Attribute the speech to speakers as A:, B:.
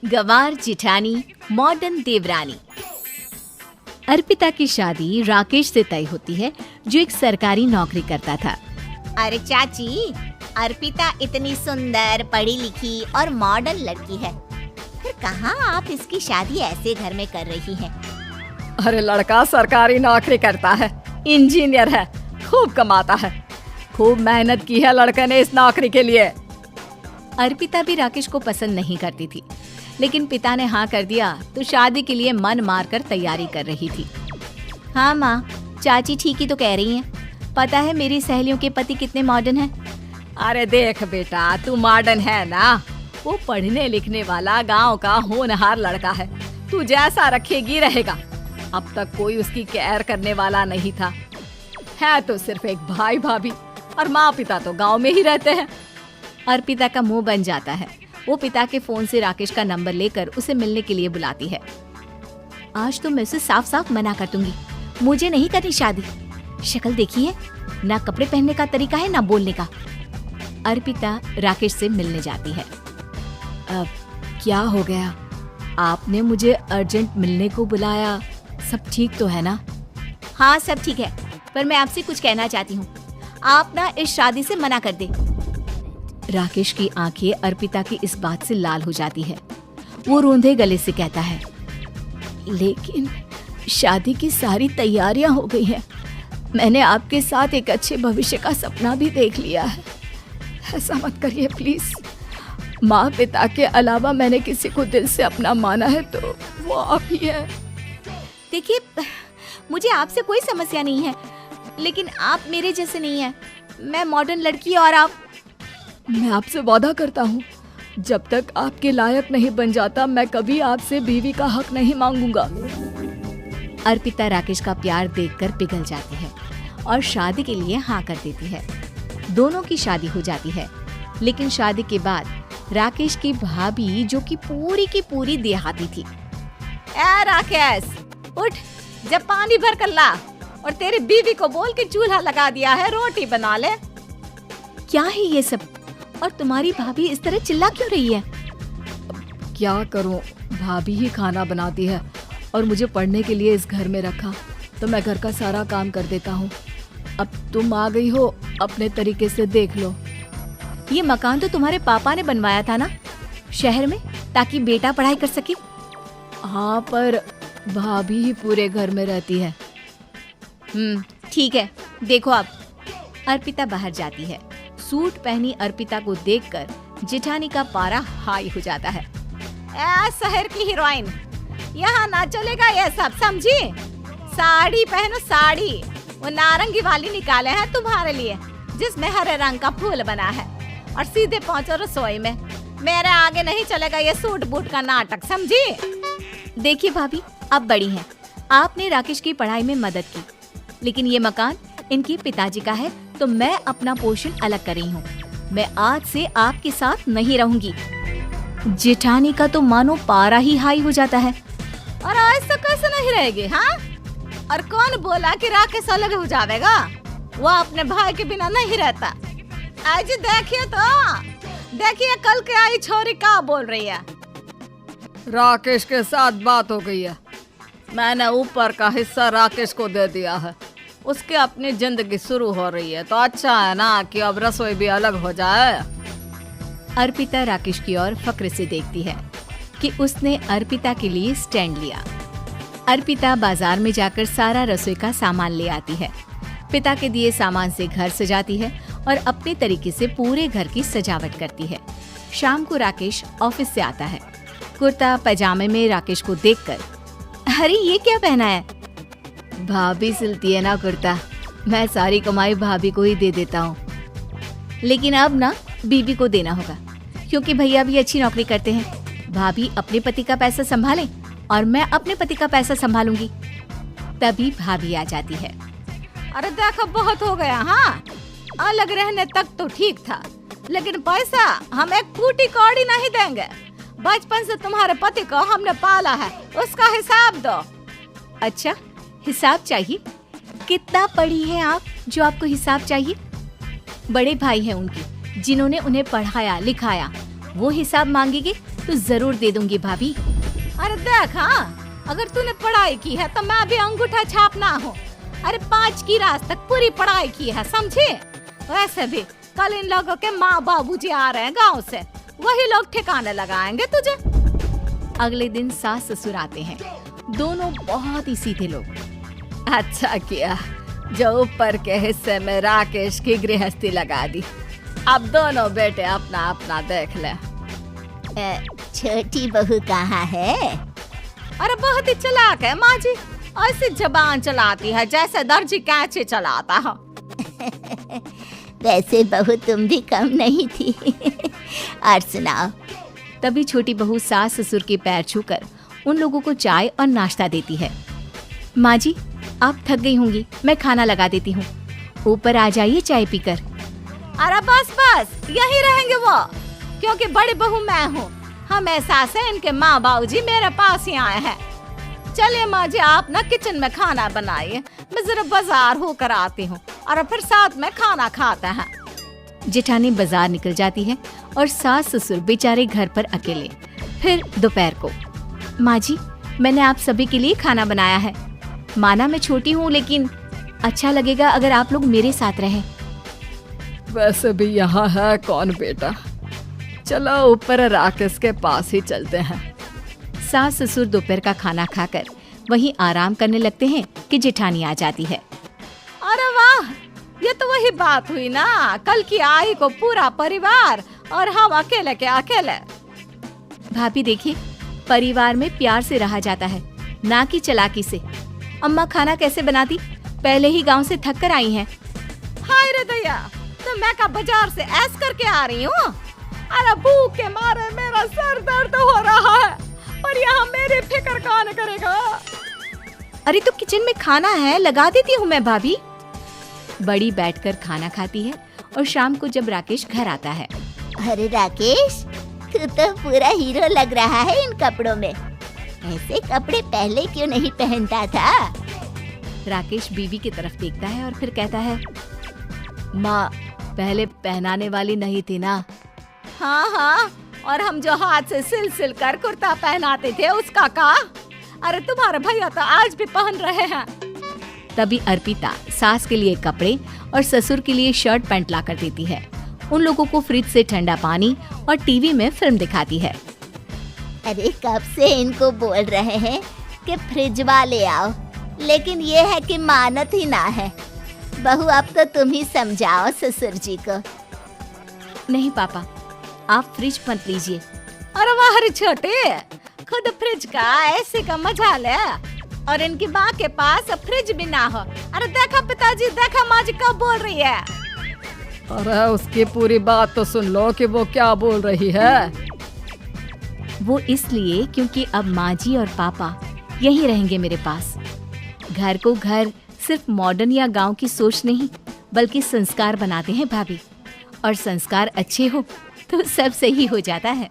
A: गवार जिठानी मॉडर्न देवरानी। अर्पिता की शादी राकेश से तय होती है, जो एक सरकारी नौकरी करता था।
B: अरे चाची, अर्पिता इतनी सुंदर, पढ़ी लिखी और मॉडर्न लड़की है, फिर कहाँ आप इसकी शादी ऐसे घर में कर रही हैं?
C: अरे लड़का सरकारी नौकरी करता है, इंजीनियर है, खूब कमाता है, खूब मेहनत की है लड़के ने इस नौकरी के लिए।
A: अर्पिता भी राकेश को पसंद नहीं करती थी, लेकिन पिता ने हाँ कर दिया तो शादी के लिए मन मारकर तैयारी कर रही थी।
B: हाँ माँ, चाची ठीक ही तो कह रही हैं। पता है मेरी सहेलियों के पति कितने मॉडर्न हैं।
C: अरे देख बेटा, तू मॉडर्न है ना, वो पढ़ने लिखने वाला गांव का होनहार लड़का है, तू जैसा रखेगी रहेगा। अब तक कोई उसकी केयर करने वाला नहीं था, है तो सिर्फ एक भाई भाभी, और माँ पिता तो गांव में ही रहते हैं।
A: अर्पिता का मुंह बन जाता है। वो पिता के फोन से राकेश का नंबर लेकर उसे मिलने के लिए बुलाती है।
B: आज तो मैं उसे साफ साफ मना कर दूंगी, मुझे नहीं करनी शादी। शक्ल देखी है, ना कपड़े पहनने का तरीका है, ना बोलने का।
A: अर्पिता राकेश से मिलने जाती है। अब क्या हो गया? आपने मुझे अर्जेंट मिलने को बुलाया, सब ठीक तो है ना?
B: हाँ सब ठीक है, पर मैं आपसे कुछ कहना चाहती हूँ। आप ना इस शादी से मना कर दे।
A: राकेश की आंखें अर्पिता की इस बात से लाल हो जाती है। वो रोंदे गले से कहता है, लेकिन शादी की सारी तैयारियां हो गई हैं। मैंने आपके साथ एक अच्छे भविष्य का सपना भी देख लिया है। ऐसा मत करिए प्लीज। माँ पिता के अलावा मैंने किसी को दिल से अपना माना है तो वो आप ही है।
B: देखिए, मुझे आपसे कोई समस्या नहीं है, लेकिन आप मेरे जैसे नहीं हैं। मैं मॉडर्न लड़की और आप।
C: मैं आपसे वादा करता हूँ, जब तक आपके लायक नहीं बन जाता मैं कभी आपसे बीवी का हक नहीं मांगूंगा।
A: अर्पिता राकेश का प्यार देखकर पिघल जाती है और शादी के लिए हाँ कर देती है। दोनों की शादी हो जाती है, लेकिन शादी के बाद राकेश की भाभी, जो कि पूरी देहाती थी।
C: ए राकेश, उठ, जब पानी भर कर ला, और तेरी बीवी को बोल के चूल्हा लगा दिया है, रोटी बना ले।
A: क्या है ये सब? और तुम्हारी भाभी इस तरह चिल्ला क्यों रही है?
C: क्या करूं, भाभी ही खाना बनाती है और मुझे पढ़ने के लिए इस घर में रखा, तो मैं घर का सारा काम कर देता हूँ। अब तुम आ गई हो, अपने तरीके से देख लो।
A: ये मकान तो तुम्हारे पापा ने बनवाया था ना, शहर में, ताकि बेटा पढ़ाई कर सके।
C: हाँ, पर भाभी ही पूरे घर में रहती है।
A: ठीक है, देखो आप। अर्पिता बाहर जाती है। सूट पहनी अर्पिता को देखकर जेठानी का पारा हाई हो जाता है।
C: शहर की हीरोइन, यहाँ ना चलेगा ये सब, समझी? साड़ी पहनो, साड़ी। वो नारंगी वाली निकाले हैं तुम्हारे लिए, जिसमें हरे रंग का फूल बना है, और सीधे पहुँचो रसोई में। मेरे आगे नहीं चलेगा ये सूट बूट का नाटक, समझी?
A: देखिए भाभी, आप बड़ी हैं, आपने राकेश की पढ़ाई में मदद की, लेकिन ये मकान इनके पिताजी का है, तो मैं अपना पोर्शन अलग कर रही हूँ। मैं आज से आपके साथ नहीं रहूंगी। जेठानी का तो मानो पारा ही हाई हो जाता है।
C: और ऐसा कैसे नहीं रहेगी? हाँ, और कौन बोला कि राकेश अलग हो जाएगा? वो अपने भाई के बिना नहीं रहता। आज देखिए तो, देखिए कल के आई छोरी क्या बोल रही है। राकेश के साथ बात हो गई है, मैंने ऊपर का हिस्सा राकेश को दे दिया है, उसकी अपनी जिंदगी शुरू हो रही है, तो अच्छा है ना कि अब रसोई भी अलग हो जाए।
A: अर्पिता राकेश की ओर फक्र से देखती है कि उसने अर्पिता के लिए स्टैंड लिया। अर्पिता बाजार में जाकर सारा रसोई का सामान ले आती है। पिता के दिए सामान से घर सजाती है और अपने तरीके से पूरे घर की सजावट करती है। शाम को राकेश ऑफिस से आता है। कुर्ता पैजामे में राकेश को देखकर, अरे ये क्या पहना है? भाभी सिलती है ना कुर्ता, मैं सारी कमाई भाभी को ही दे देता हूँ। लेकिन अब ना बीबी को देना होगा, क्योंकि भैया भी अच्छी नौकरी करते हैं। भाभी अपने पति का पैसा संभाले और मैं अपने पति का पैसा संभालूंगी। तभी भाभी आ जाती है।
C: अरे देखो, बहुत हो गया। हाँ, अलग रहने तक तो ठीक था, लेकिन पैसा हम एक फूटी कौड़ी नहीं देंगे। बचपन से तुम्हारे पति को हमने पाला है, उसका हिसाब दो।
A: अच्छा, हिसाब चाहिए? कितना पढ़ी है आप जो आपको हिसाब चाहिए? बड़े भाई हैं उनके, जिन्होंने उन्हें पढ़ाया लिखाया, वो हिसाब मांगेंगे तो जरूर दे दूंगी भाभी।
C: अरे देख, हाँ, अगर तूने पढ़ाई की है तो मैं भी अंगूठा छापना हूँ। अरे 5 की रात तक पूरी पढ़ाई की है, समझे? वैसे भी कल इन लोगों के माँ बाबूजी आ रहे हैं गांव से, वही लोग ठिकाने लगाएंगे तुझे।
A: अगले दिन सास ससुर आते हैं, दोनों बहुत ही सीधे लोग।
C: अच्छा किया जो ऊपर के हिस्से में राकेश की गृहस्थी लगा दी। अब दोनों बेटे अपना अपना देख ले।
B: छोटी बहू कहाँ है?
C: अरे बहुत ही चालाक है माँ जी, ऐसी जबान चलाती है जैसे दर्जी कैंची चलाता है।
B: वैसे बहू तुम भी कम नहीं थी। और सुनाओ।
A: तभी छोटी बहू सास ससुर के पैर छूकर उन लोगों को चाय और नाश्ता देती है। माँ जी, आप थक गई होंगी, मैं खाना लगा देती हूँ, ऊपर आ जाइए चाय पीकर।
C: अरे बस बस, यही रहेंगे वो, क्योंकि बड़ी बहू मैं हूँ। हमेशा से इनके माँ बाबूजी मेरे पास ही आए हैं। चलिए माँ जी, आप ना किचन में खाना बनाइए, मैं जरा बाजार होकर आती हूँ और फिर साथ में खाना खाते हैं।
A: जेठानी बाजार निकल जाती है और सास ससुर बेचारे घर पर अकेले। फिर दोपहर को, माँ जी, मैंने आप सभी के लिए खाना बनाया है। माना मैं छोटी हूँ, लेकिन अच्छा लगेगा अगर आप लोग मेरे साथ रहें।
C: वैसे भी यहाँ है कौन बेटा, चलो ऊपर राकेश के पास ही चलते हैं।
A: सास ससुर दोपहर का खाना खाकर वहीं आराम करने लगते हैं कि जेठानी आ जाती है।
C: अरे वाह, ये तो वही बात हुई ना, कल की आई को पूरा परिवार और हम अकेले के अकेले।
A: भाभी देखिए, परिवार में प्यार से रहा जाता है, ना कि चालाकी से। अम्मा खाना कैसे बनाती, पहले ही गांव से थक कर आई हैं।
C: हाय रे दया, तो मैं का बाजार से ऐस करके आ रही हूँ। अरे भूख के मारे मेरा सर दर्द हो रहा है और यहाँ मेरी फिक्र कौन करेगा।
A: अरे तो किचन में खाना है, लगा देती हूँ मैं भाभी। बड़ी बैठकर खाना खाती है और शाम को जब राकेश घर आता है।
B: अरे राकेश, तू तो पूरा हीरो लग रहा है इन कपड़ों में। ऐसे कपड़े पहले क्यों नहीं पहनता था?
A: राकेश बीवी की तरफ देखता है और फिर कहता है, माँ, पहले पहनाने वाली नहीं थी ना।
C: हाँ हाँ, और हम जो हाथ से सिल सिल कर कुर्ता पहनाते थे उसका का? अरे तुम्हारे भैया तो आज भी पहन रहे हैं।
A: तभी अर्पिता सास के लिए कपड़े और ससुर के लिए शर्ट पैंट ला कर देती है। उन लोगों को फ्रिज से ठंडा पानी और टीवी में फिल्म दिखाती है।
B: अरे कब से इनको बोल रहे हैं कि फ्रिज वाले आओ, लेकिन ये है कि मानत ही ना है। बहू, अब तो तुम ही समझाओ ससुर जी को।
A: नहीं पापा, आप फ्रिज मत लीजिए।
C: अरे वाह रे छोटे, खुद फ्रिज का ऐसे का मजा ले, और इनकी माँ के पास फ्रिज भी ना हो। अरे देखा पिताजी, देखा माँ जी कब बोल रही है। अरे उसकी पूरी बात तो सुन लो कि वो क्या बोल रही है।
A: वो इसलिए क्योंकि अब माँ जी और पापा यहीं रहेंगे मेरे पास। घर को घर सिर्फ मॉडर्न या गांव की सोच नहीं, बल्कि संस्कार बनाते हैं भाभी, और संस्कार अच्छे हो तो सब सही हो जाता है।